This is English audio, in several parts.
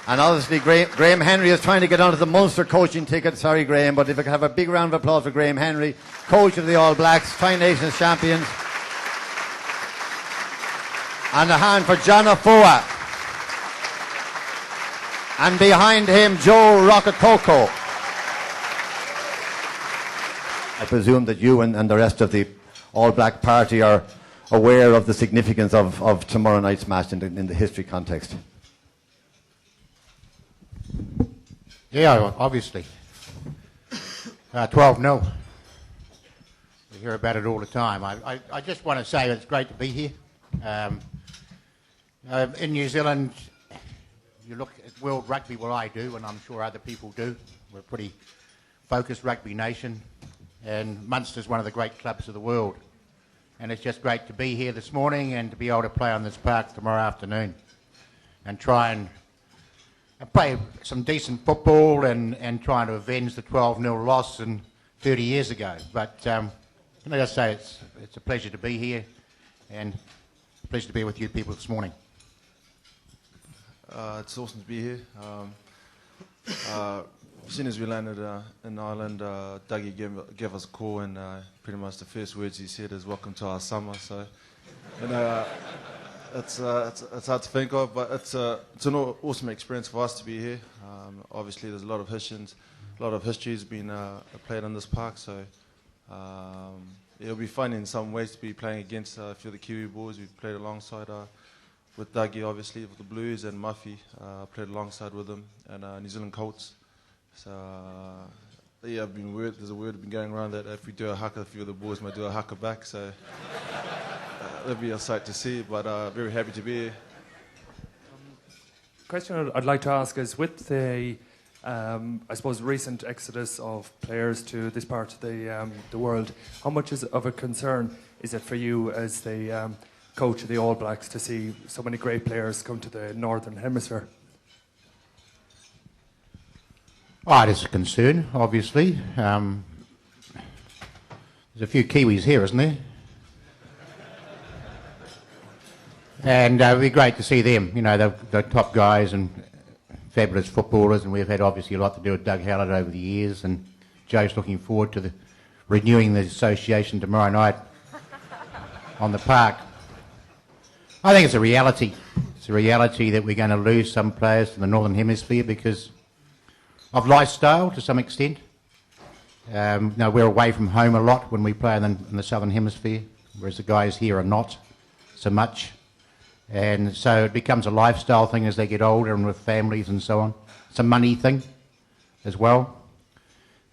And obviously Graham Henry is trying to get onto the Munster coaching ticket. Sorry, Graham, but if I could have a big round of applause for Graham Henry, coach of the All Blacks, Tri-Nations champions. And a hand for John Afoa. And behind him, Joe Rockatoko. I presume that you and the rest of the All Black party are aware of the significance of tomorrow night's match in the history context. Yeah, obviously. 12-0. We hear about it all the time. I just want to say it's great to be here. In New Zealand, you look at World Rugby, what I do, and I'm sure other people do. We're a pretty focused rugby nation, and Munster's one of the great clubs of the world. And it's just great to be here this morning and to be able to play on this park tomorrow afternoon and try and play some decent football and trying to avenge the 12-0 loss 30 years ago. But like I say, it's a pleasure to be here and a pleasure to be with you people this morning. It's awesome to be here. As soon as we landed in Ireland, Dougie gave us a call, and pretty much the first words he said is "Welcome to our summer." So, you know, it's hard to think of, but it's an awesome experience for us to be here. Obviously, there's a lot of history's been played on this park, so it'll be fun in some ways to be playing against a few of the Kiwi boys we've played alongside. With Dougie, obviously, with the Blues, and Muffy, played alongside with them, and New Zealand Colts. So, yeah, there's a word been going around that if we do a haka, a few of the boys might do a haka back, so that'll be a sight to see, but very happy to be here. Question I'd like to ask is, with the, I suppose, recent exodus of players to this part of the world, how much of a concern is it for you as the coach of the All Blacks to see so many great players come to the Northern Hemisphere? Oh, it is a concern, obviously. There's a few Kiwis here, isn't there? And it'd be great to see them. You know, they're top guys and fabulous footballers, and we've had obviously a lot to do with Doug Hallett over the years, and Joe's looking forward to renewing the association tomorrow night on the park. I think it's a reality. It's a reality that we're going to lose some players to the Northern Hemisphere because of lifestyle to some extent. Now we're away from home a lot when we play in the Southern Hemisphere, whereas the guys here are not so much. And so it becomes a lifestyle thing as they get older and with families and so on. It's a money thing as well.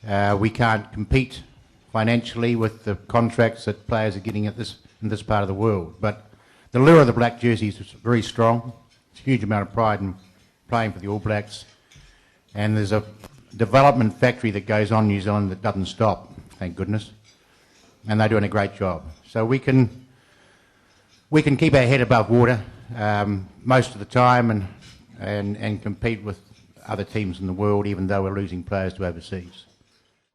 We can't compete financially with the contracts that players are getting in this part of the world. But the lure of the black jerseys is very strong. It's a huge amount of pride in playing for the All Blacks. And there's a development factory that goes on in New Zealand that doesn't stop, thank goodness. And they're doing a great job. So we can keep our head above water most of the time and compete with other teams in the world, even though we're losing players to overseas.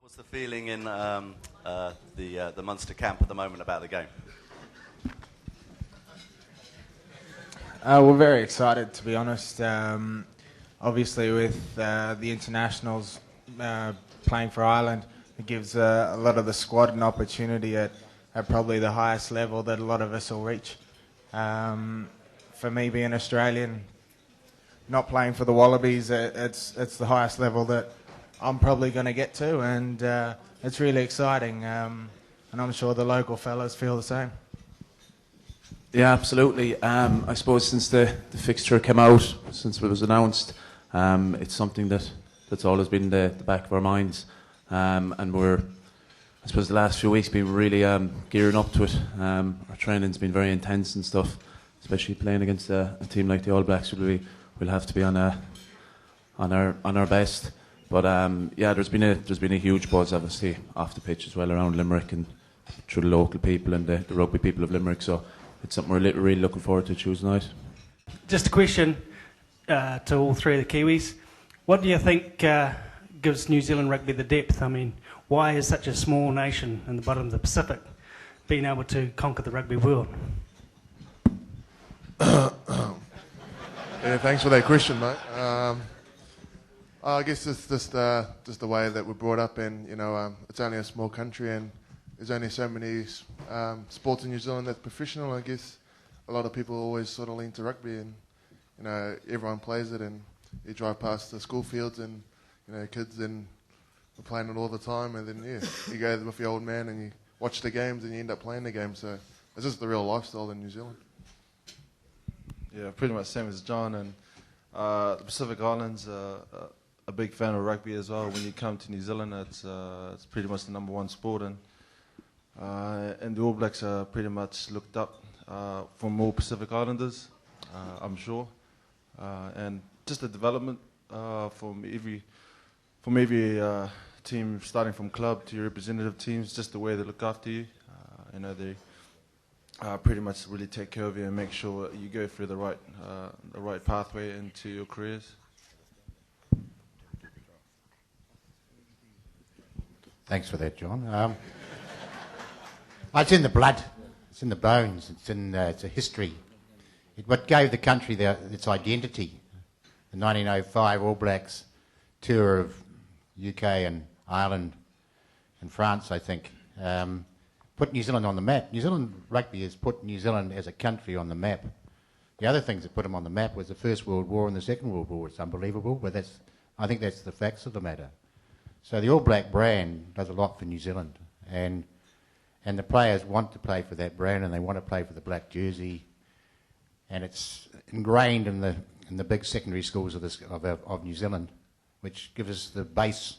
What's the feeling in the Munster camp at the moment about the game? We're very excited, to be honest. Obviously, with the internationals playing for Ireland, it gives a lot of the squad an opportunity at probably the highest level that a lot of us will reach. For me, being Australian, not playing for the Wallabies, it's the highest level that I'm probably going to get to, and it's really exciting. And I'm sure the local fellas feel the same. Yeah, absolutely. I suppose since the fixture came out, since it was announced, it's something that's always been in the back of our minds. And I suppose the last few weeks been really gearing up to it. Our training's been very intense and stuff, especially playing against a team like the All Blacks. We'll have to be on our best. But yeah, there's been a huge buzz obviously off the pitch as well around Limerick and through the local people and the rugby people of Limerick. So it's something we're really looking forward to Tuesday night. Just a question to all three of the Kiwis. What do you think gives New Zealand rugby the depth? I mean, why is such a small nation in the bottom of the Pacific being able to conquer the rugby world? Yeah, thanks for that question, mate. I guess it's just the way that we're brought up, and it's only a small country, and there's only so many sports in New Zealand that's professional. I guess a lot of people always sort of lean to rugby, and everyone plays it, and you drive past the school fields, and kids and we're playing it all the time, and then you go with your old man and you watch the games, and you end up playing the games. So it's just the real lifestyle in New Zealand. Yeah, pretty much same as John, and the Pacific Islands a big fan of rugby as well. When you come to New Zealand, it's pretty much the number one sport, and the All Blacks are pretty much looked up from all Pacific Islanders, I'm sure, and just the development from every team, starting from club to your representative teams, just the way they look after you. They pretty much really take care of you and make sure you go through the right pathway into your careers. Thanks for that, John. It's in the blood. It's in the bones. It's a history. What gave the country its identity. The 1905 All Blacks tour of UK and Ireland and France, I think, put New Zealand on the map. New Zealand rugby has put New Zealand as a country on the map. The other things that put them on the map was the First World War and the Second World War. It's unbelievable, but I think that's the facts of the matter. So the All Black brand does a lot for New Zealand, and the players want to play for that brand, and they want to play for the black jersey, and it's ingrained in the big secondary schools of New Zealand, which gives us the base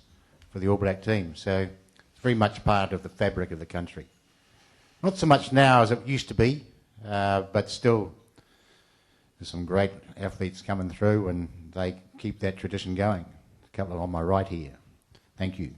for the All Black team. So it's very much part of the fabric of the country. Not so much now as it used to be, but still there's some great athletes coming through, and they keep that tradition going. A couple on my right here. Thank you.